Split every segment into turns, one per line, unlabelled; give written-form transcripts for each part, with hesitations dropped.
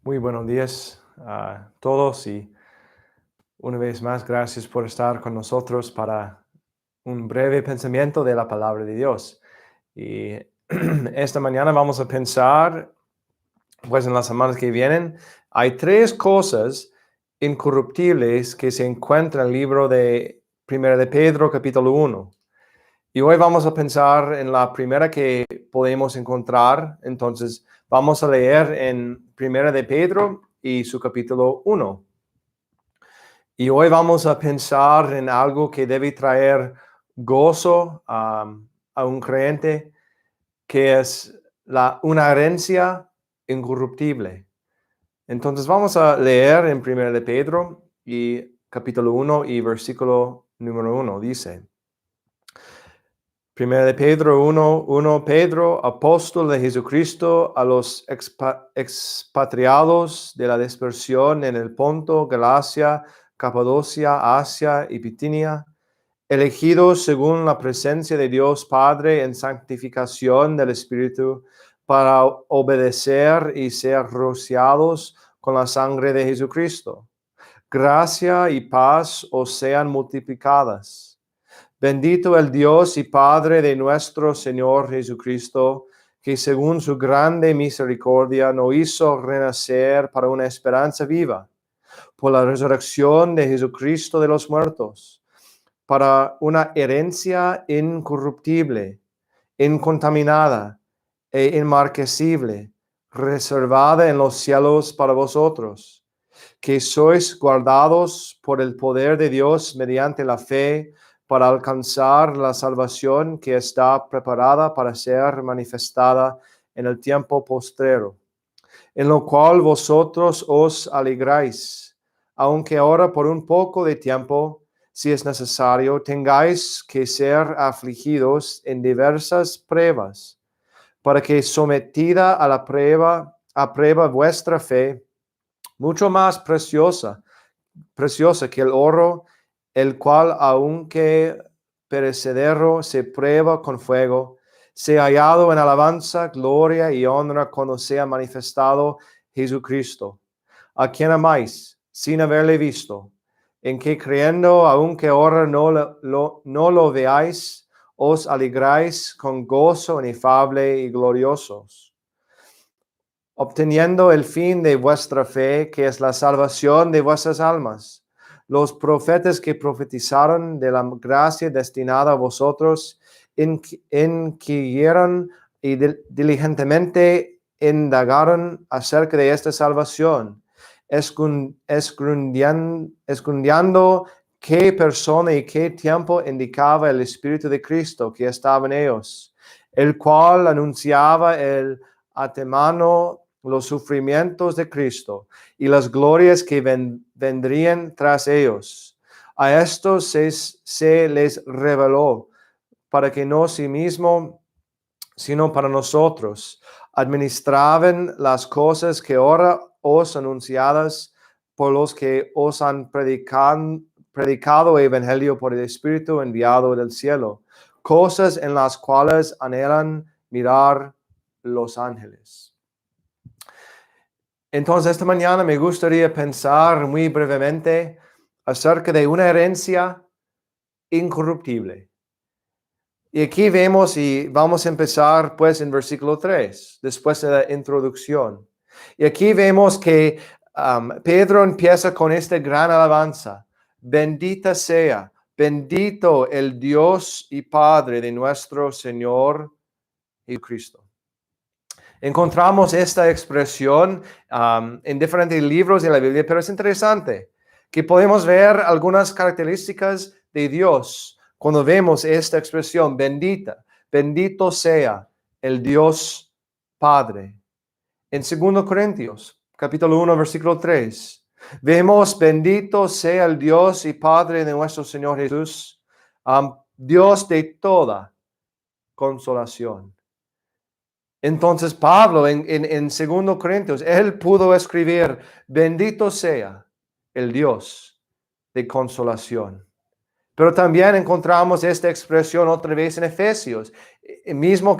Muy buenos días a todos y una vez más gracias por estar con nosotros para un breve pensamiento de la palabra de Dios. Y esta mañana vamos a pensar, pues en las semanas que vienen, hay tres cosas incorruptibles que se encuentran en el libro de Primera de Pedro, capítulo 1. Y hoy vamos a pensar en la primera que podemos encontrar. Entonces, vamos a leer en Primera de Pedro y su capítulo 1. Y hoy vamos a pensar en algo que debe traer gozo a un creyente, que es una herencia incorruptible. Entonces, vamos a leer en Primera de Pedro y capítulo 1 y versículo número 1. Dice: Primera de Pedro 1, Pedro, apóstol de Jesucristo, a los expatriados de la dispersión en el Ponto, Galacia, Capadocia, Asia y Bitinia, elegidos según la presencia de Dios Padre en santificación del Espíritu, para obedecer y ser rociados con la sangre de Jesucristo. Gracia y paz os sean multiplicadas. Bendito el Dios y Padre de nuestro Señor Jesucristo, que según su grande misericordia nos hizo renacer para una esperanza viva, por la resurrección de Jesucristo de los muertos, para una herencia incorruptible, incontaminada e inmarcesible, reservada en los cielos para vosotros, que sois guardados por el poder de Dios mediante la fe, para alcanzar la salvación que está preparada para ser manifestada en el tiempo postrero, en lo cual vosotros os alegráis, aunque ahora por un poco de tiempo, si es necesario, tengáis que ser afligidos en diversas pruebas, para que sometida a prueba vuestra fe, mucho más preciosa que el oro, el cual, aunque perecedero, se prueba con fuego, sea hallado en alabanza, gloria y honra cuando sea manifestado Jesucristo, a quien amáis, sin haberle visto, en que creyendo, aunque ahora no lo veáis, os alegráis con gozo inefable y gloriosos, obteniendo el fin de vuestra fe, que es la salvación de vuestras almas. Los profetas que profetizaron de la gracia destinada a vosotros, inquirieron y diligentemente indagaron acerca de esta salvación, escudriñando qué persona y qué tiempo indicaba el Espíritu de Cristo que estaba en ellos, el cual anunciaba el antemano los sufrimientos de Cristo y las glorias que vendrían tras ellos. A estos se les reveló, para que no sí mismo, sino para nosotros, administraban las cosas que ahora os anunciadas por los que os han predicado el Evangelio por el Espíritu enviado del cielo, cosas en las cuales anhelan mirar los ángeles. Entonces, esta mañana me gustaría pensar muy brevemente acerca de una herencia incorruptible. Y aquí vemos, y vamos a empezar pues en versículo 3, después de la introducción. Y aquí vemos que Pedro empieza con esta gran alabanza. Bendita sea, bendito el Dios y Padre de nuestro Señor Jesucristo. Encontramos esta expresión en diferentes libros de la Biblia, pero es interesante que podemos ver algunas características de Dios cuando vemos esta expresión, bendita, bendito sea el Dios Padre. En 2 Corintios, capítulo 1, versículo 3, vemos, bendito sea el Dios y Padre de nuestro Señor Jesús, Dios de toda consolación. Entonces Pablo en 2 Corintios, él pudo escribir, bendito sea el Dios de consolación. Pero también encontramos esta expresión otra vez en Efesios, mismo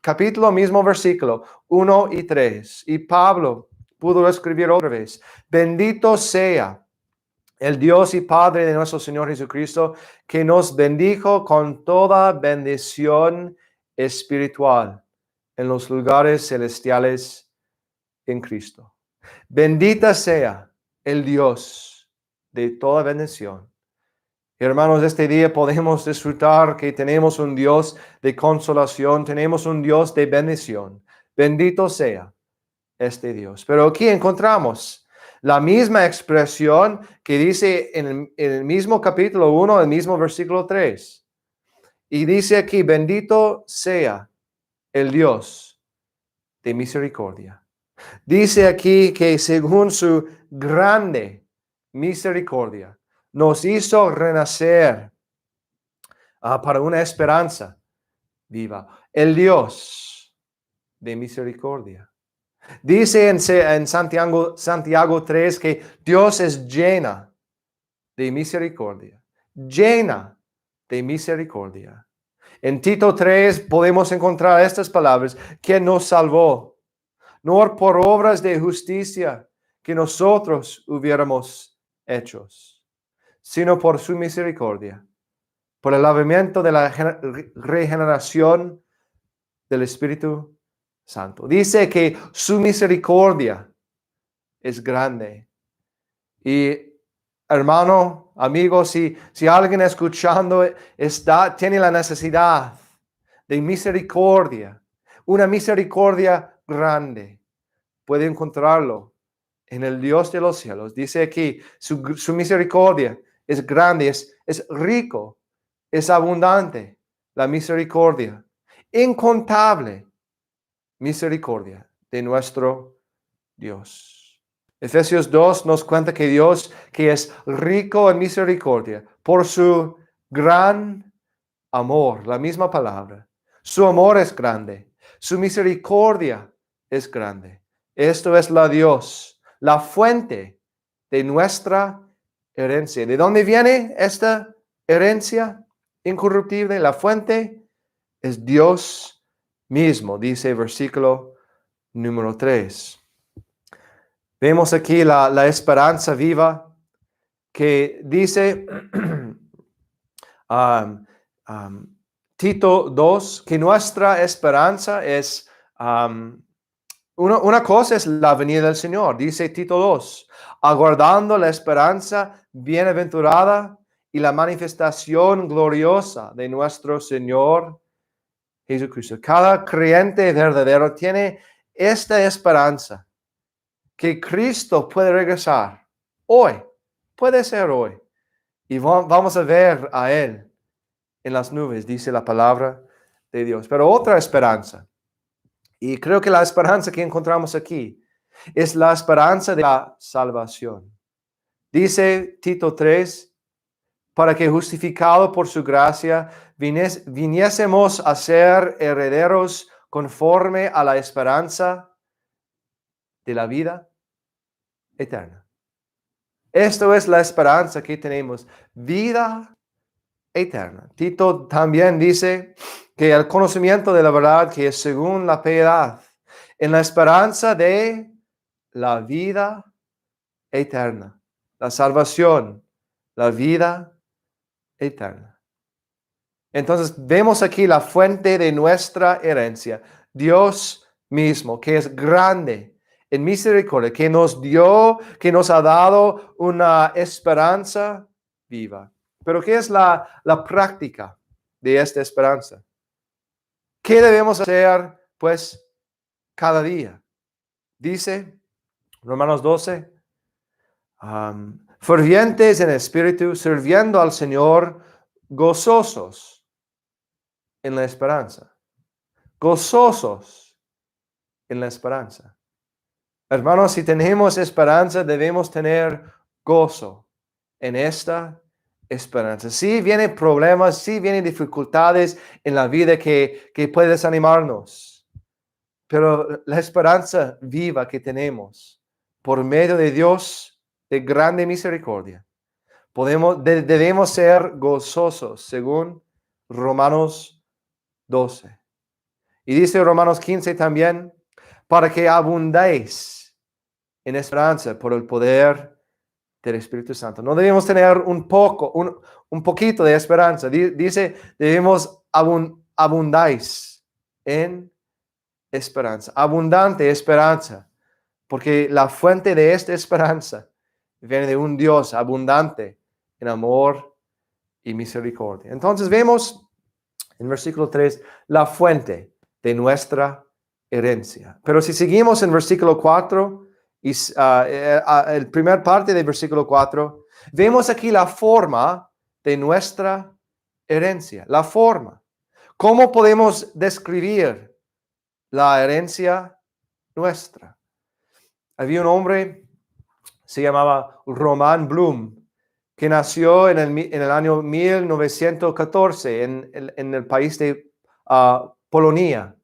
capítulo, mismo versículo, 1 y 3. Y Pablo pudo escribir otra vez. Bendito sea el Dios y Padre de nuestro Señor Jesucristo, que nos bendijo con toda bendición espiritual en los lugares celestiales en Cristo. Bendita sea el Dios de toda bendición. Hermanos, este día podemos disfrutar que tenemos un Dios de consolación, tenemos un Dios de bendición. Bendito sea este Dios. Pero aquí encontramos la misma expresión que dice en el mismo capítulo 1, el mismo versículo 3. Y dice aquí, bendito sea el Dios de misericordia. Dice aquí que según su grande misericordia, nos hizo renacer para una esperanza viva. El Dios de misericordia. Dice en Santiago 3 que Dios es llena de misericordia. Llena de misericordia. En Tito 3 podemos encontrar estas palabras: que nos salvó, no por obras de justicia que nosotros hubiéramos hechos, sino por su misericordia, por el lavamiento de la regeneración del Espíritu Santo. Dice que su misericordia es grande. Y hermano, amigo, si alguien escuchando tiene la necesidad de misericordia, una misericordia grande, puede encontrarlo en el Dios de los cielos. Dice aquí, su misericordia es grande, es rico, es abundante, la misericordia, incontable misericordia de nuestro Dios. Efesios 2 nos cuenta que Dios, que es rico en misericordia, por su gran amor, la misma palabra. Su amor es grande, su misericordia es grande. Esto es la Dios, la fuente de nuestra herencia. ¿De dónde viene esta herencia incorruptible? La fuente es Dios mismo, dice versículo número 3. Vemos aquí la esperanza viva que dice Tito 2, que nuestra esperanza es, una cosa es la venida del Señor, dice Tito 2, aguardando la esperanza bienaventurada y la manifestación gloriosa de nuestro Señor Jesucristo. Cada creyente verdadero tiene esta esperanza, que Cristo puede regresar hoy, puede ser hoy, y vamos a ver a Él en las nubes, dice la palabra de Dios. Pero otra esperanza, y creo que la esperanza que encontramos aquí es la esperanza de la salvación. Dice Tito 3, para que justificado por su gracia viniésemos a ser herederos conforme a la esperanza de la vida eterna. Esto es la esperanza que tenemos, vida eterna. Tito también dice que el conocimiento de la verdad, que es según la piedad, en la esperanza de la vida eterna, la salvación, la vida eterna. Entonces vemos aquí la fuente de nuestra herencia, Dios mismo, que es grande en misericordia, que nos dio, que nos ha dado una esperanza viva. Pero ¿qué es la práctica de esta esperanza? ¿Qué debemos hacer, pues, cada día? Dice Romanos 12, fervientes en espíritu, sirviendo al Señor, gozosos en la esperanza. Gozosos en la esperanza. Hermanos, si tenemos esperanza, debemos tener gozo en esta esperanza. Si vienen problemas, si vienen dificultades en la vida que puede desanimarnos, pero la esperanza viva que tenemos por medio de Dios de grande misericordia, debemos ser gozosos, según Romanos 12. Y dice Romanos 15 también, para que abundéis en esperanza por el poder del Espíritu Santo. No debemos tener un poquito de esperanza. Dice, debemos abundáis en esperanza, abundante esperanza, porque la fuente de esta esperanza viene de un Dios abundante en amor y misericordia. Entonces vemos en versículo 3 la fuente de nuestra herencia. Pero si seguimos en versículo 4, y el primer parte del versículo 4, vemos aquí la forma de nuestra herencia, la forma. ¿Cómo podemos describir la herencia nuestra? Había un hombre, se llamaba Roman Bloom, que nació en el año 1914 en el país de Polonia.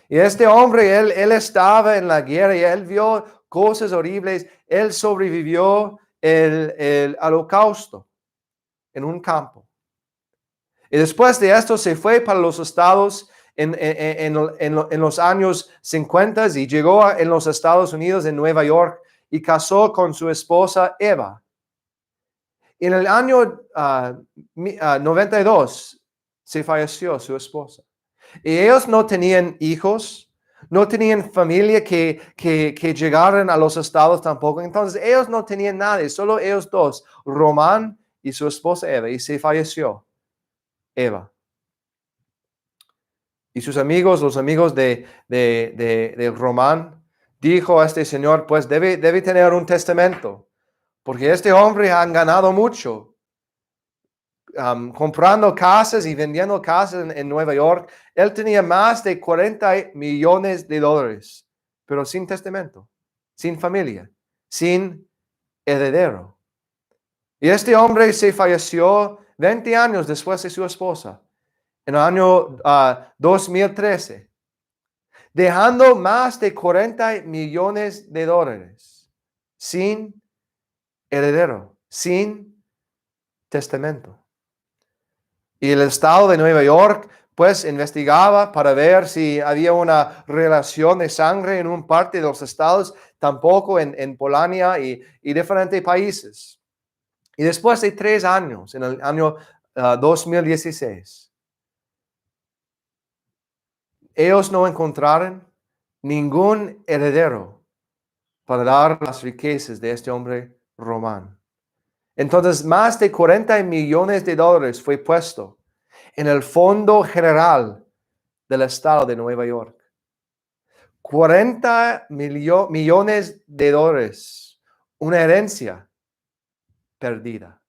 Y este hombre, él estaba en la guerra y él vio cosas horribles. Él sobrevivió el holocausto en un campo. Y después de esto se fue para los Estados en los años 50 y llegó en los Estados Unidos, en Nueva York, y casó con su esposa Eva. En el año 92 se falleció su esposa. Y ellos no tenían hijos, no tenían familia que llegaran a los estados tampoco. Entonces ellos no tenían nadie, solo ellos dos, Román y su esposa Eva, y se falleció Eva. Y sus amigos, los amigos de Román, dijo a este señor, pues debe tener un testamento, porque este hombre ha ganado mucho. Comprando casas y vendiendo casas en Nueva York. Él tenía más de 40 millones de dólares, pero sin testamento, sin familia, sin heredero. Y este hombre se falleció 20 años después de su esposa, en el año 2013, dejando más de 40 millones de dólares, sin heredero, sin testamento. Y el estado de Nueva York, pues, investigaba para ver si había una relación de sangre en un parte de los estados, tampoco en Polonia y diferentes países. Y después de 3 años, en el año 2016, ellos no encontraron ningún heredero para dar las riquezas de este hombre Román. Entonces, más de 40 millones de dólares fue puesto en el Fondo General del Estado de Nueva York. 40 millones de dólares, una herencia perdida.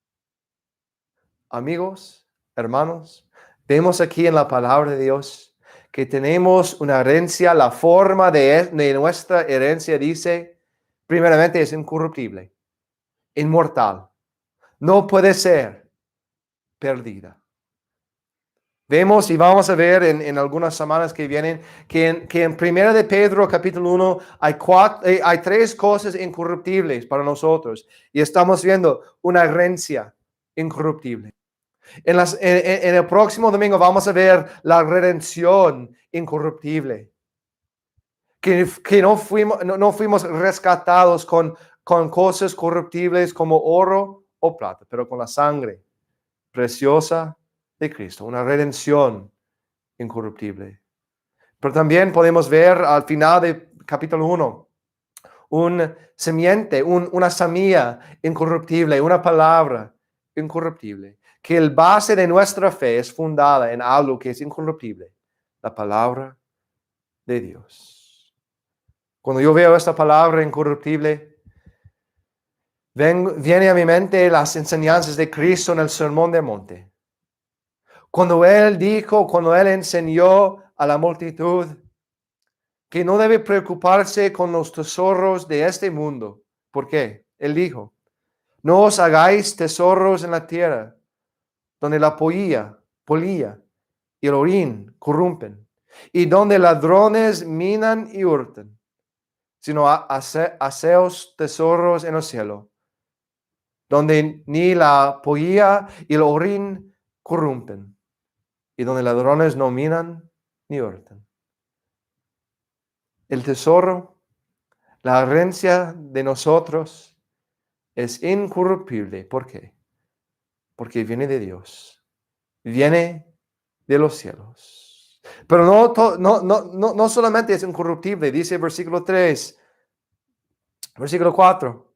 Amigos, hermanos, vemos aquí en la palabra de Dios que tenemos una herencia, la forma de nuestra herencia dice, primeramente es incorruptible, inmortal, no puede ser perdida. Vemos y vamos a ver en algunas semanas que vienen que en 1 de Pedro capítulo 1 hay 3 cosas incorruptibles para nosotros y estamos viendo una herencia incorruptible. En el próximo domingo vamos a ver la redención incorruptible. Que no fuimos rescatados con cosas corruptibles como oro o plata, pero con la sangre preciosa de Cristo, una redención incorruptible. Pero también podemos ver al final del capítulo 1 un semiente, una semilla incorruptible, una palabra incorruptible, que el base de nuestra fe es fundada en algo que es incorruptible, la palabra de Dios. Cuando yo veo esta palabra incorruptible, viene a mi mente las enseñanzas de Cristo en el Sermón del Monte. Cuando Él enseñó a la multitud que no debe preocuparse con los tesoros de este mundo. ¿Por qué? Él dijo, no os hagáis tesoros en la tierra, donde la polilla y el orín corrompen, y donde ladrones minan y hurtan, sino haceos tesoros en el cielo, donde ni la polilla y el orín corrompen, y donde ladrones no minan ni hurtan. El tesoro, La herencia de nosotros es incorruptible. ¿Por qué? Porque viene de Dios. Viene de los cielos. Pero no solamente es incorruptible, dice versículo 3, versículo 4.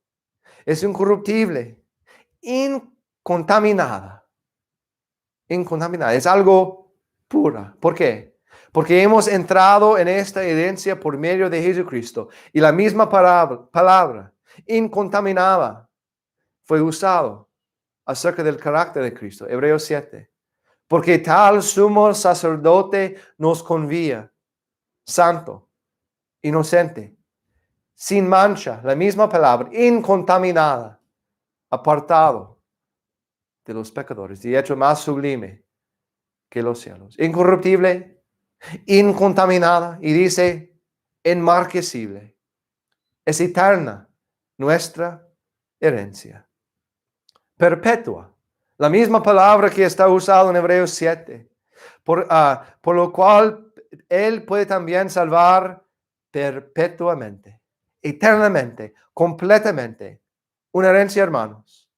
Es incorruptible, incontaminada. Incontaminada. Es algo pura. ¿Por qué? Porque hemos entrado en esta herencia por medio de Jesucristo. Y la misma palabra incontaminada, fue usado acerca del carácter de Cristo. Hebreos 7. Porque tal sumo sacerdote nos convía, santo, inocente, sin mancha, la misma palabra, incontaminada, apartado de los pecadores, y hecho más sublime que los cielos, incorruptible, incontaminada, y dice, inmarcesible. Es eterna nuestra herencia. Perpetua. La misma palabra que está usada en Hebreos 7. Por lo cual Él puede también salvar perpetuamente, eternamente, completamente. Una herencia, hermanos,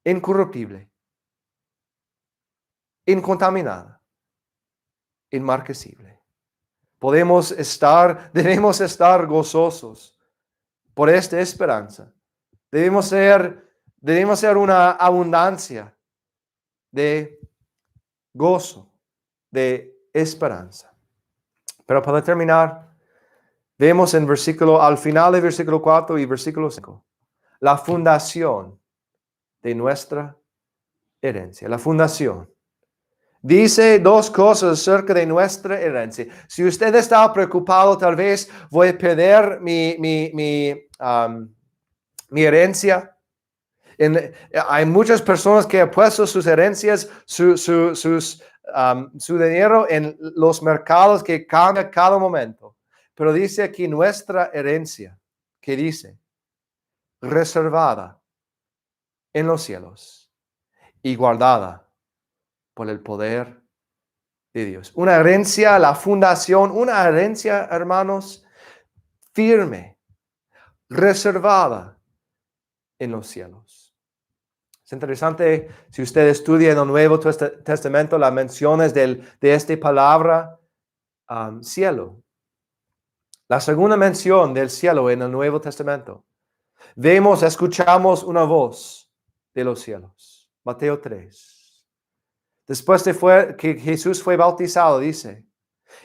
incorruptible, incontaminada, inmarcesible. Debemos estar gozosos por esta esperanza. Debemos ser una abundancia de gozo, de esperanza. Pero para terminar, vemos al final de versículo 4 y versículo 5, la fundación de nuestra herencia. La fundación. Dice dos cosas acerca de nuestra herencia. Si usted está preocupado, tal vez voy a perder mi herencia. Hay muchas personas que han puesto sus herencias, su dinero en los mercados que cambian cada momento. Pero dice aquí nuestra herencia, que dice, reservada en los cielos y guardada por el poder de Dios. Una herencia, la fundación, una herencia, hermanos, firme, reservada en los cielos. Es interesante, si usted estudia en el Nuevo Testamento las menciones de esta palabra, cielo. La segunda mención del cielo en el Nuevo Testamento. Escuchamos una voz de los cielos. Mateo 3. Después que Jesús fue bautizado, dice,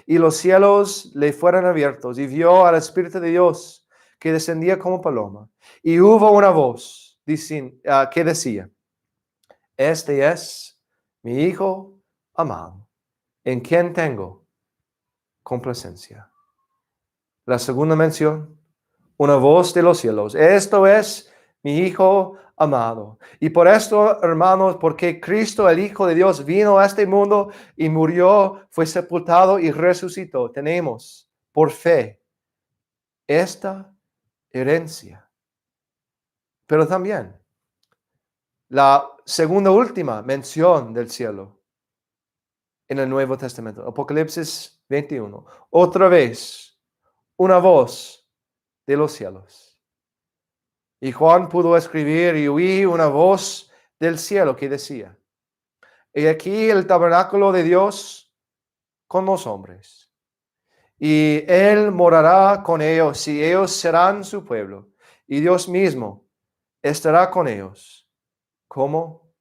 y los cielos le fueron abiertos y vio al Espíritu de Dios que descendía como paloma. Y hubo una voz que decía, este es mi Hijo amado, en quien tengo complacencia. La segunda mención, una voz de los cielos. Esto es mi Hijo amado. Y por esto, hermanos, porque Cristo, el Hijo de Dios, vino a este mundo y murió, fue sepultado y resucitó. Tenemos, por fe, esta herencia. Pero también, la segunda última mención del cielo en el Nuevo Testamento. Apocalipsis 21. Otra vez, una voz de los cielos. Y Juan pudo escribir y oí una voz del cielo que decía, y aquí el tabernáculo de Dios con los hombres. Y Él morará con ellos y ellos serán su pueblo. Y Dios mismo estará con ellos como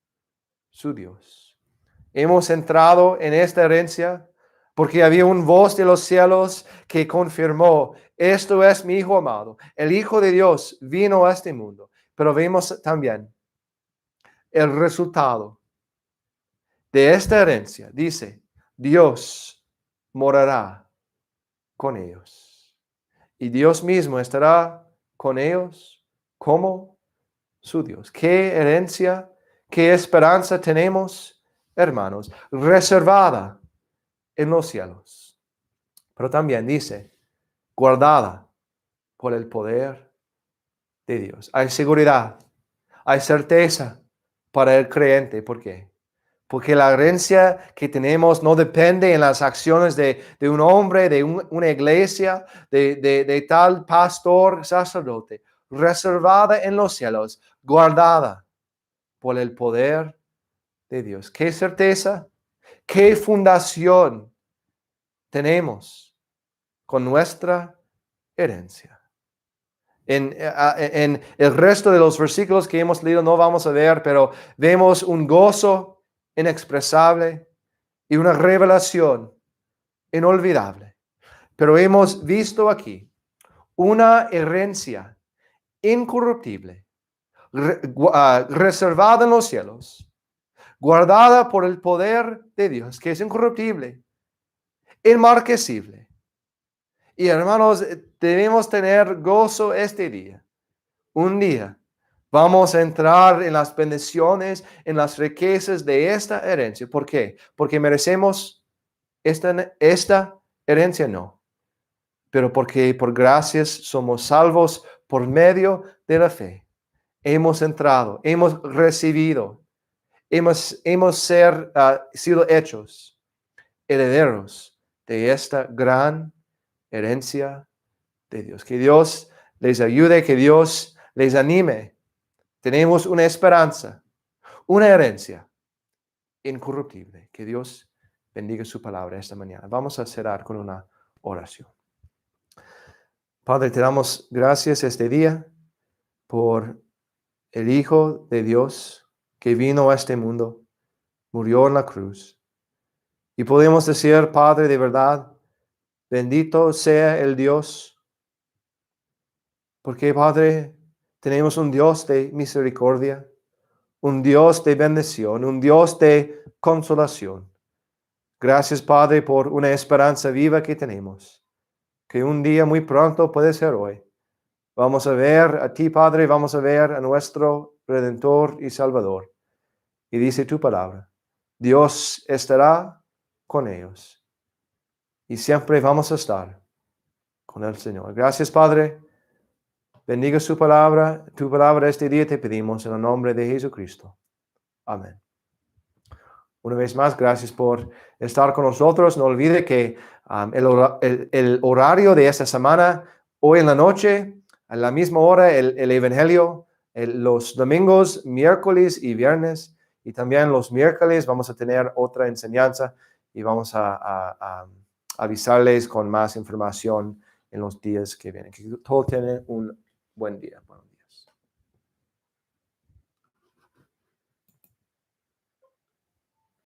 su Dios. Hemos entrado en esta herencia porque había una voz de los cielos que confirmó, esto es mi Hijo amado. El Hijo de Dios vino a este mundo. Pero vemos también el resultado de esta herencia. Dice, Dios morará con ellos. Y Dios mismo estará con ellos como su Dios. ¿Qué herencia, qué esperanza tenemos, hermanos? Reservada en los cielos. Pero también dice, guardada por el poder de Dios. Hay seguridad, hay certeza para el creyente. ¿Por qué? Porque la herencia que tenemos no depende en las acciones de un hombre, de una iglesia, de tal pastor, sacerdote, reservada en los cielos, guardada por el poder de Dios. ¿Qué certeza? ¿Qué fundación tenemos con nuestra herencia? En el resto de los versículos que hemos leído no vamos a ver, pero vemos un gozo inexpresable y una revelación inolvidable. Pero hemos visto aquí una herencia incorruptible, reservada en los cielos, guardada por el poder de Dios, que es incorruptible, inmarcesible. Y hermanos, debemos tener gozo este día. Un día vamos a entrar en las bendiciones, en las riquezas de esta herencia. ¿Por qué? Porque merecemos esta herencia, no. Pero porque por gracias somos salvos por medio de la fe. Hemos entrado, hemos recibido, hemos sido hechos herederos de esta gran herencia de Dios. Que Dios les ayude, que Dios les anime. Tenemos una esperanza, una herencia incorruptible. Que Dios bendiga su palabra esta mañana. Vamos a cerrar con una oración. Padre, te damos gracias este día por el Hijo de Dios que vino a este mundo, murió en la cruz. Y podemos decir, Padre, de verdad, bendito sea el Dios, porque, Padre, tenemos un Dios de misericordia, un Dios de bendición, un Dios de consolación. Gracias, Padre, por una esperanza viva que tenemos, que un día muy pronto puede ser hoy. Vamos a ver a ti, Padre, vamos a ver a nuestro Redentor y Salvador. Y dice tu palabra, Dios estará con ellos. Y siempre vamos a estar con el Señor. Gracias, Padre. Bendiga su palabra, tu palabra este día te pedimos en el nombre de Jesucristo. Amén. Una vez más, gracias por estar con nosotros. No olvide que el horario de esta semana, hoy en la noche, a la misma hora, el Evangelio, los domingos, miércoles y viernes, y también los miércoles vamos a tener otra enseñanza y vamos a avisarles con más información en los días que vienen. Que todos tengan un buen día. Bueno.